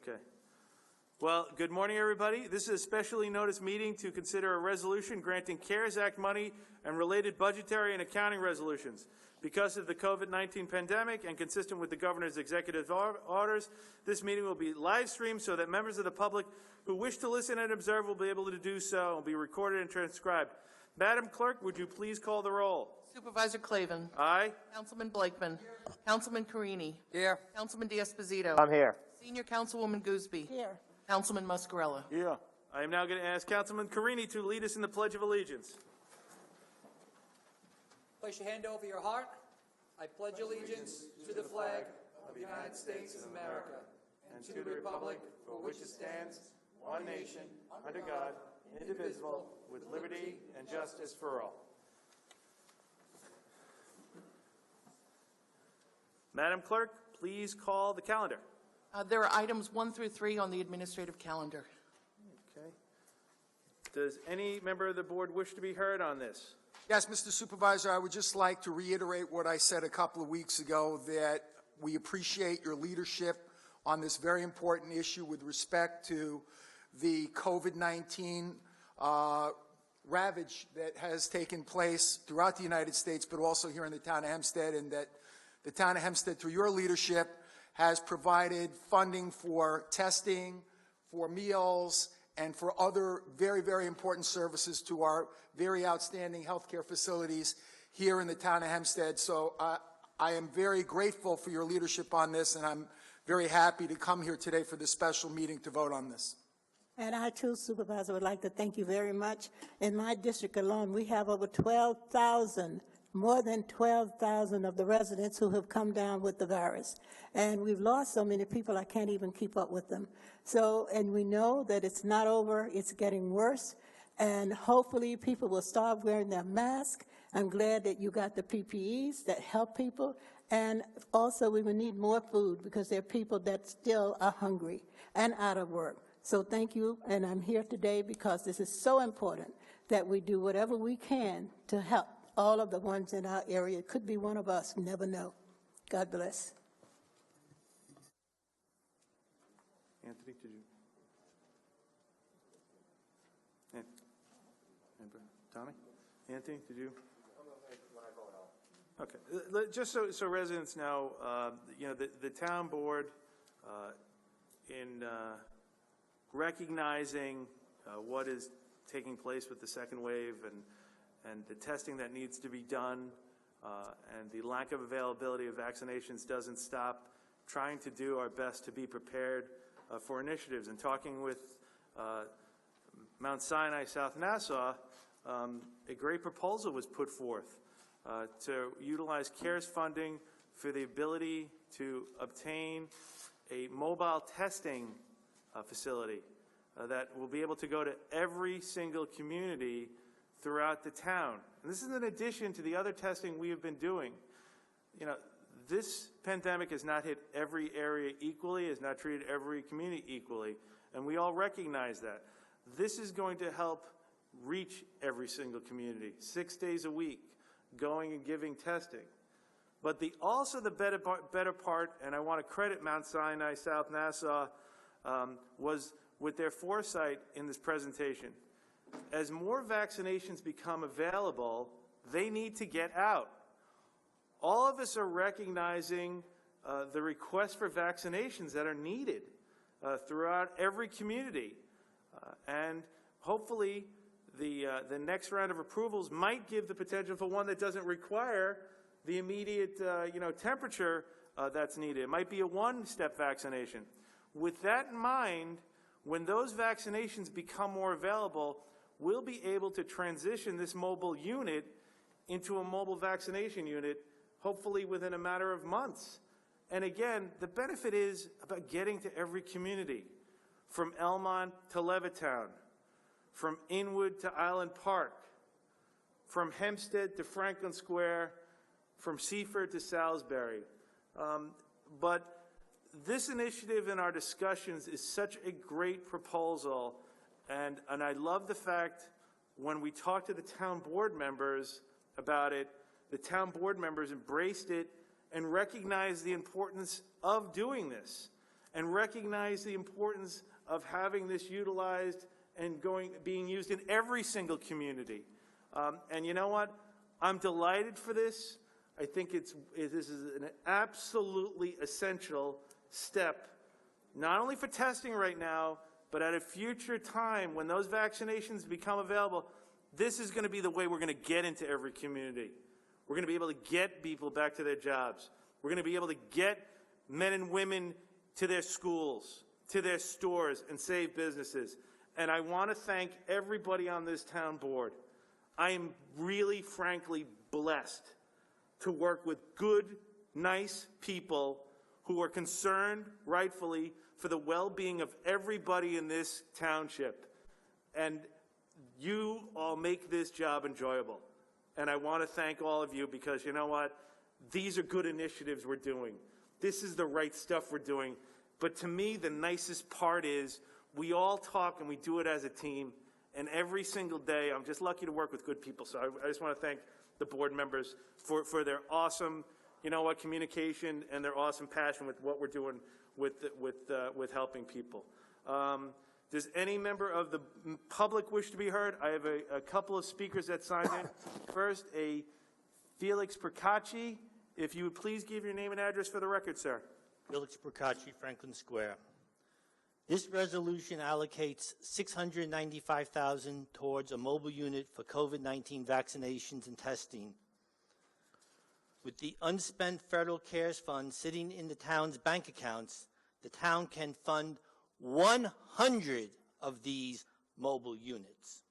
Okay. Well, good morning, everybody. This is a specially noticed meeting to consider a resolution granting CARES Act money and related budgetary and accounting resolutions. Because of the COVID-19 pandemic and consistent with the governor's executive orders, this meeting will be live streamed so that members of the public who wish to listen and observe will be able to do so and will be recorded and transcribed. Madam Clerk, would you please call the roll? Supervisor Clavin. Aye. Councilman Blakeman. Here. Councilman Carini. Here. Councilman D'Esposito. I'm here. Senior Councilwoman Gooseby. Here. Councilman Muscarella. Yeah. I am now going to ask Councilman Carini to lead us in the Pledge of Allegiance. Place your hand over your heart. I pledge allegiance to the flag of the United States of America and to the republic for which it stands, one nation, under God, indivisible, with liberty and justice for all. Madam Clerk, please call the calendar. There are items 1 through 3 on the administrative calendar. Okay. Does any member of the board wish to be heard on this? Yes, Mr. Supervisor, I would just like to reiterate what I said a couple of weeks ago, that we appreciate your leadership on this very important issue with respect to the COVID-19 ravage that has taken place throughout the United States, but also here in the town of Hempstead, and that the town of Hempstead, through your leadership, has provided funding for testing, for meals, and for other very, very important services to our very outstanding healthcare facilities here in the town of Hempstead. So I am very grateful for your leadership on this, and I'm very happy to come here today for this special meeting to vote on this. And I, too, Supervisor, would like to thank you very much. In my district alone, we have over 12,000, more than 12,000 of the residents who have come down with the virus. And we've lost so many people, I can't even keep up with them. So, and we know that it's not over, it's getting worse. And hopefully people will start wearing their mask. I'm glad that you got the PPEs that help people. And also we will need more food because there are people that still are hungry and out of work. So thank you, and I'm here today because this is so important that we do whatever we can to help all of the ones in our area. It could be one of us, you never know. God bless. Anthony, did you? Tommy? Anthony, did you? Okay. Just so residents know, you know, the town board, in recognizing what is taking place with the second wave and the testing that needs to be done, and the lack of availability of vaccinations doesn't stop trying to do our best to be prepared for initiatives. And talking with Mount Sinai, South Nassau, a great proposal was put forth to utilize CARES funding for the ability to obtain a mobile testing facility that will be able to go to every single community throughout the town. And this is in addition to the other testing we have been doing. You know, this pandemic has not hit every area equally, has not treated every community equally, and we all recognize that. This is going to help reach every single community, 6 days a week, going and giving testing. But also the better part, and I want to credit Mount Sinai, South Nassau, was with their foresight in this presentation. As more vaccinations become available, they need to get out. All of us are recognizing the request for vaccinations that are needed throughout every community. And hopefully the next round of approvals might give the potential for one that doesn't require the immediate temperature that's needed. It might be a one-step vaccination. With that in mind, when those vaccinations become more available, we'll be able to transition this mobile unit into a mobile vaccination unit, hopefully within a matter of months. And again, the benefit is about getting to every community, from Elmont to Levittown, from Inwood to Island Park, from Hempstead to Franklin Square, from Seaford to Salisbury. But this initiative in our discussions is such a great proposal, and I love the fact when we talked to the town board members about it, the town board members embraced it and recognized the importance of doing this. and recognize the importance of having this utilized and being used in every single community. And you know what? I'm delighted for this. I think this is an absolutely essential step, not only for testing right now, but at a future time when those vaccinations become available. This is going to be the way we're going to get into every community. We're going to be able to get people back to their jobs. We're going to be able to get men and women to their schools, to their stores, and save businesses. And I want to thank everybody on this town board. I am really, frankly, blessed to work with good, nice people who are concerned, rightfully, for the well-being of everybody in this township. And you all make this job enjoyable. And I want to thank all of you because, you know what? These are good initiatives we're doing. This is the right stuff we're doing. But to me, the nicest part is we all talk and we do it as a team. And every single day, I'm just lucky to work with good people. So I just want to thank the board members for their awesome, you know what, communication and their awesome passion with what we're doing with helping people. Does any member of the public wish to be heard? I have a couple of speakers that signed in. First, a Felix Procacci. If you would please give your name and address for the record, sir. Felix Procacci, Franklin Square. This resolution allocates $695,000 towards a mobile unit for COVID-19 vaccinations and testing. With the unspent federal CARES fund sitting in the town's bank accounts, the town can fund 100 of these mobile units.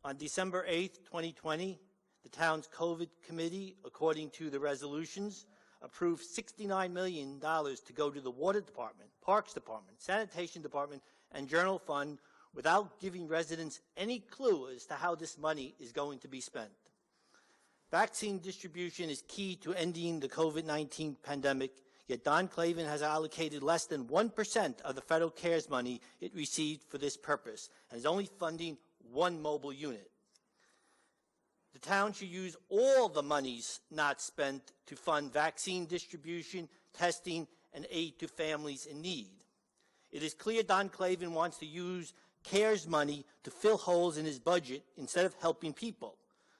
On December 8th, 2020, the town's COVID committee, according to the resolutions, approved $69 million to go to the Water Department, Parks Department, Sanitation Department, and General Fund without giving residents any clue as to how this money is going to be spent. Vaccine distribution is key to ending the COVID-19 pandemic, yet Don Clavin has allocated less than 1% of the federal CARES money it received for this purpose and is only funding one mobile unit. The town should use all the monies not spent to fund vaccine distribution, testing, and aid to families in need. It is clear Don Clavin wants to use CARES money to fill holes in his budget instead of helping people.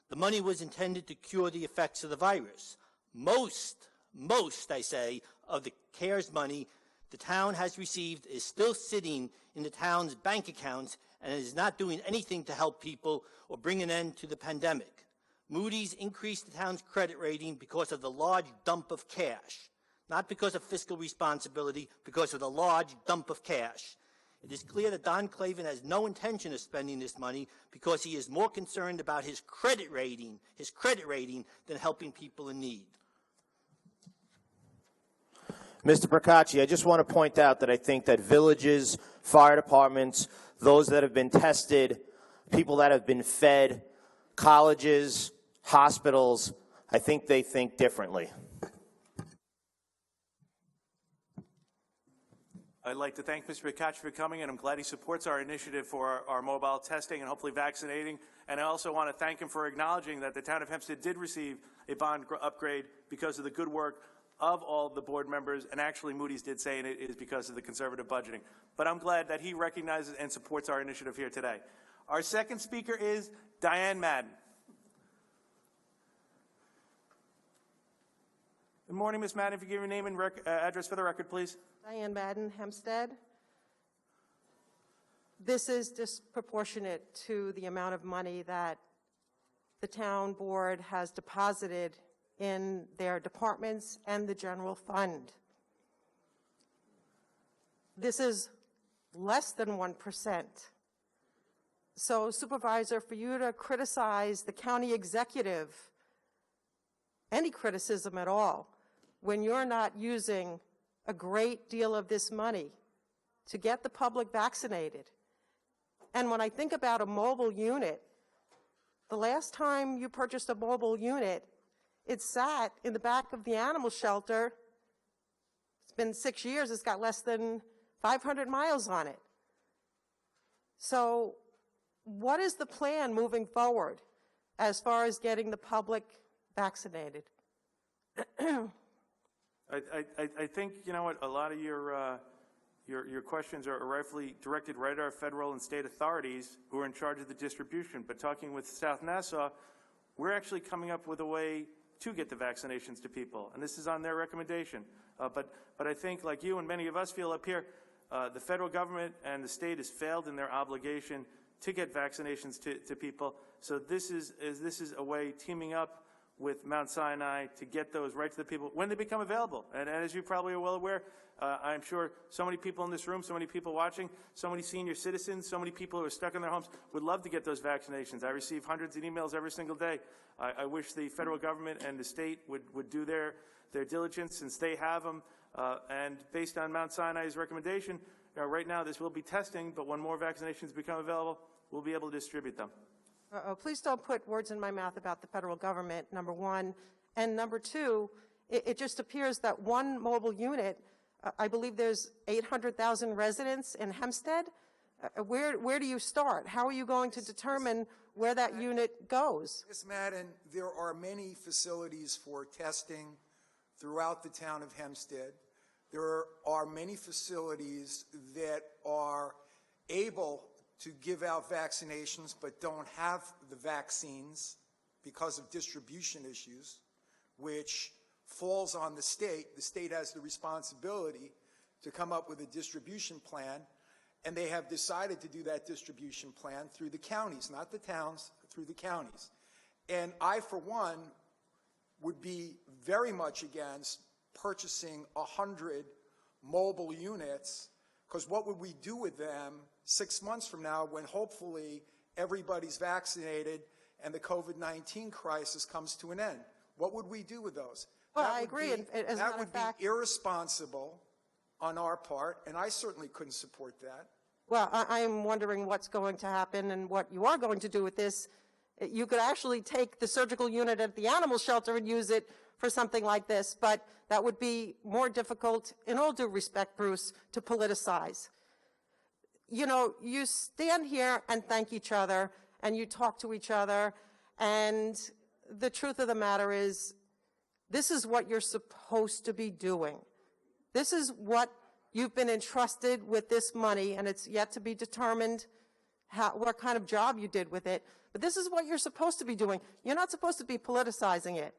The money was intended to cure the effects of the virus. Most, I say, of the CARES money the town has received is still sitting in the town's bank accounts and is not doing anything to help people or bring an end to the pandemic. Moody's increased the town's credit rating because of the large dump of cash, not because of fiscal responsibility, because of the large dump of cash. It is clear that Don Clavin has no intention of spending this money because he is more concerned about his credit rating than helping people in need. Mr. Procacci, I just want to point out that I think that villages, fire departments, those that have been tested, people that have been fed, colleges, hospitals, I think they think differently. I'd like to thank Mr. Procacci for coming, and I'm glad he supports our initiative for our mobile testing and hopefully vaccinating. And I also want to thank him for acknowledging that the town of Hempstead did receive a bond upgrade because of the good work of all the board members, and actually Moody's did say it is because of the conservative budgeting. But I'm glad that he recognizes and supports our initiative here today. Our second speaker is Diane Madden. Good morning, Ms. Madden. If you give your name and address for the record, please. Diane Madden, Hempstead. This is disproportionate to the amount of money that the town board has deposited in their departments and the general fund. This is less than 1%. So, Supervisor, for you to criticize the county executive, any criticism at all, when you're not using a great deal of this money to get the public vaccinated. And when I think about a mobile unit, the last time you purchased a mobile unit, it sat in the back of the animal shelter. It's been 6 years. It's got less than 500 miles on it. So what is the plan moving forward as far as getting the public vaccinated? I think, you know what, a lot of your questions are rightfully directed right at our federal and state authorities who are in charge of the distribution. But talking with South Nassau, we're actually coming up with a way to get the vaccinations to people, and this is on their recommendation. But I think, like you and many of us feel up here, the federal government and the state has failed in their obligation to get vaccinations to people. So this is a way, teaming up with Mount Sinai, to get those right to the people when they become available. And as you probably are well aware, I'm sure so many people in this room, so many people watching, so many senior citizens, so many people who are stuck in their homes would love to get those vaccinations. I receive hundreds of emails every single day. I wish the federal government and the state would do their diligence, since they have them. And based on Mount Sinai's recommendation, right now this will be testing, but when more vaccinations become available, we'll be able to distribute them. Please don't put words in my mouth about the federal government, number one. And number two, it just appears that one mobile unit, I believe there's 800,000 residents in Hempstead. Where do you start? How are you going to determine where that unit goes? Ms. Madden, there are many facilities for testing throughout the town of Hempstead. There are many facilities that are able to give out vaccinations but don't have the vaccines because of distribution issues, which falls on the state. The state has the responsibility to come up with a distribution plan, and they have decided to do that distribution plan through the counties, not the towns, through the counties. And I, for one, would be very much against purchasing 100 mobile units, because what would we do with them 6 months from now when hopefully everybody's vaccinated and the COVID-19 crisis comes to an end? What would we do with those? Well, I agree. That would be irresponsible on our part, and I certainly couldn't support that. Well, I'm wondering what's going to happen and what you are going to do with this. You could actually take the surgical unit at the animal shelter and use it for something like this, but that would be more difficult, in all due respect, Bruce, to politicize. You know, you stand here and thank each other, and you talk to each other, and the truth of the matter is, this is what you're supposed to be doing. This is what you've been entrusted with, this money, and it's yet to be determined what kind of job you did with it. But this is what you're supposed to be doing. You're not supposed to be politicizing it.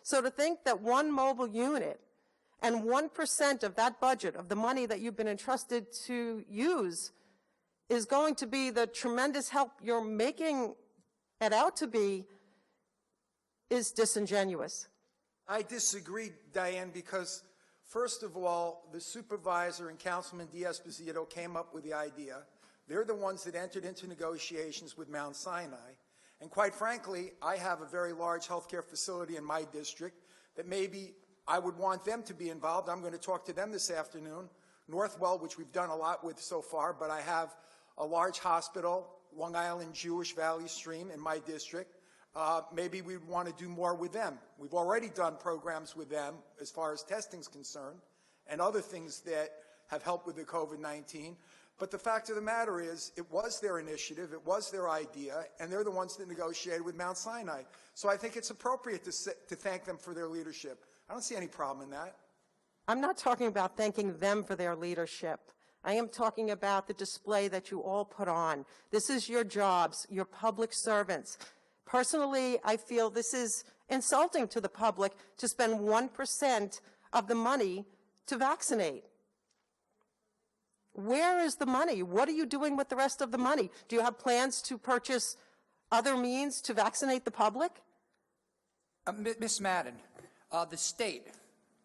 So to think that one mobile unit and 1% of that budget, of the money that you've been entrusted to use, is going to be the tremendous help you're making it out to be, is disingenuous. I disagree, Diane, because first of all, the supervisor and Councilman D'Esposito came up with the idea. They're the ones that entered into negotiations with Mount Sinai. And quite frankly, I have a very large healthcare facility in my district that maybe I would want them to be involved. I'm going to talk to them this afternoon. Northwell, which we've done a lot with so far, but I have a large hospital, Long Island Jewish Valley Stream in my district. Maybe we'd want to do more with them. We've already done programs with them as far as testing is concerned and other things that have helped with the COVID-19. But the fact of the matter is, it was their initiative, it was their idea, and they're the ones that negotiated with Mount Sinai. So I think it's appropriate to thank them for their leadership. I don't see any problem in that. I'm not talking about thanking them for their leadership. I am talking about the display that you all put on. This is your jobs, your public servants. Personally, I feel this is insulting to the public to spend 1% of the money to vaccinate. Where is the money? What are you doing with the rest of the money? Do you have plans to purchase other means to vaccinate the public? Ms. Madden, the state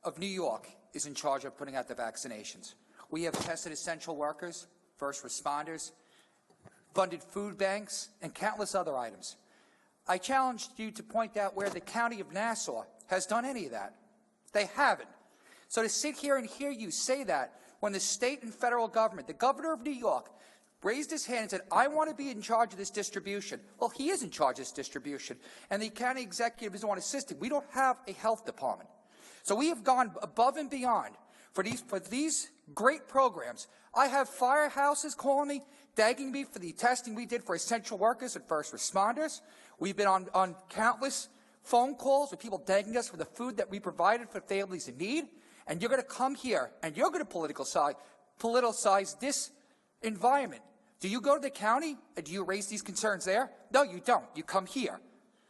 of New York is in charge of putting out the vaccinations. We have tested essential workers, first responders, funded food banks, and countless other items. I challenged you to point out where the county of Nassau has done any of that. They haven't. So to sit here and hear you say that when the state and federal government, the governor of New York, raised his hand and said, I want to be in charge of this distribution. Well, he is in charge of this distribution, and the county executive is the one assisting. We don't have a health department. So we have gone above and beyond for these great programs. I have firehouses calling me, thanking me for the testing we did for essential workers and first responders. We've been on countless phone calls with people thanking us for the food that we provided for families in need. and you're going to come here, and you're going to politicize this environment. Do you go to the county, and do you raise these concerns there? No, you don't. You come here.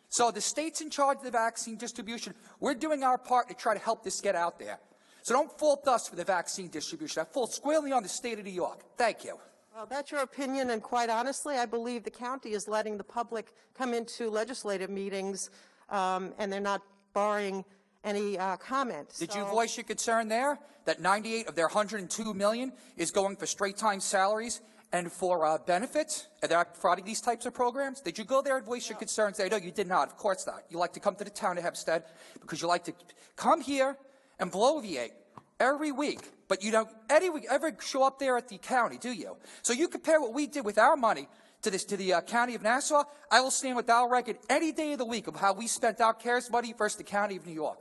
So the state's in charge of the vaccine distribution. We're doing our part to try to help this get out there. So don't fault us for the vaccine distribution. I fault squarely on the state of New York. Thank you. Well, that's your opinion, and quite honestly, I believe the county is letting the public come into legislative meetings, and they're not barring any comment. Did you voice your concern there that 98 of their $102 million is going for straight-time salaries and for benefits, and they're not providing these types of programs? Did you go there and voice your concerns there? No, you did not. Of course not. You like to come to the town of Hempstead because you like to come here and bloviate every week, but you don't ever show up there at the county, do you? So you compare what we did with our money to the county of Nassau. I will stand with our record any day of the week of how we spent our CARES money versus the county of New York.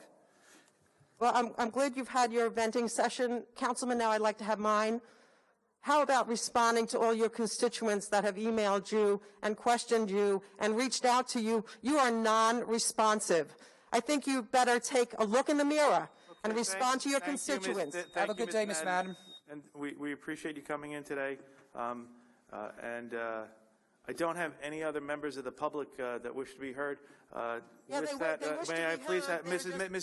Well, I'm glad you've had your venting session, Councilman. Now I'd like to have mine. How about responding to all your constituents that have emailed you and questioned you and reached out to you? You are non-responsive. I think you better take a look in the mirror and respond to your constituents. Have a good day, Ms. Madden. And we appreciate you coming in today. I don't have any other members of the public that wish to be heard. With that, may I please have Mrs. Madden,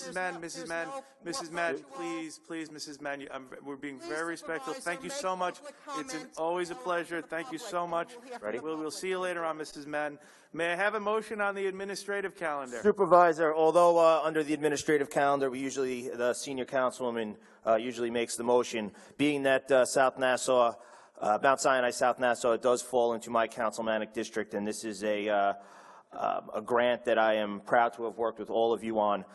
please, Mrs. Madden, we're being very respectful. Thank you so much. It's always a pleasure. Thank you so much. We'll see you later on, Mrs. Madden. May I have a motion on the administrative calendar? Supervisor, although under the administrative calendar, the senior councilwoman usually makes the motion, being that South Nassau, Mount Sinai, South Nassau, it does fall into my councilmanic district, and this is a grant that I am proud to have worked with all of you on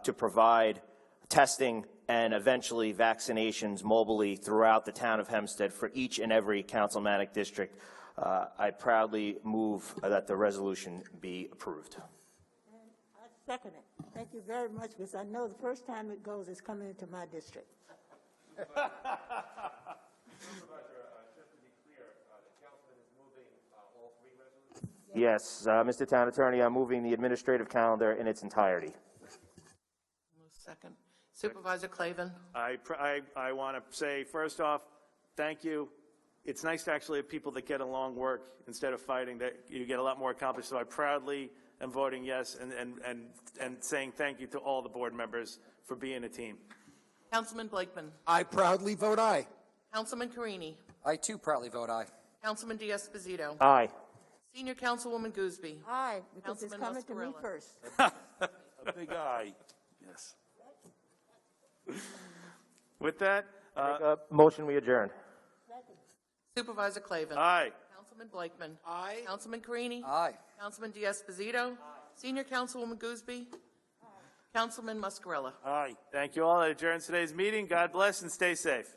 to provide testing and eventually vaccinations mobily throughout the town of Hempstead for each and every councilmanic district. I proudly move that the resolution be approved. And I second it. Thank you very much, because I know the first time it goes is coming into my district. Yes, Mr. Town Attorney, I'm moving the administrative calendar in its entirety. Second. Supervisor Clavin. I want to say, first off, thank you. It's nice to actually have people that get along work instead of fighting, that you get a lot more accomplished. So I proudly am voting yes and saying thank you to all the board members for being a team. Councilman Blakeman. I proudly vote aye. Councilman Carini. I, too, proudly vote aye. Councilman Diaz-Esposito. Aye. Senior Councilwoman Gooseby. Aye, because it's Councilman coming to me Muscarella. first. A big aye. Yes. With that, Motion we adjourn. Supervisor Clavin. aye. Councilman Blakeman. Aye. Councilman Carini. Aye. Councilman Diaz-Esposito. Senior Councilwoman Gooseby. Councilman Muscarella. Aye. Thank you all. That adjourns today's meeting. God bless and stay safe.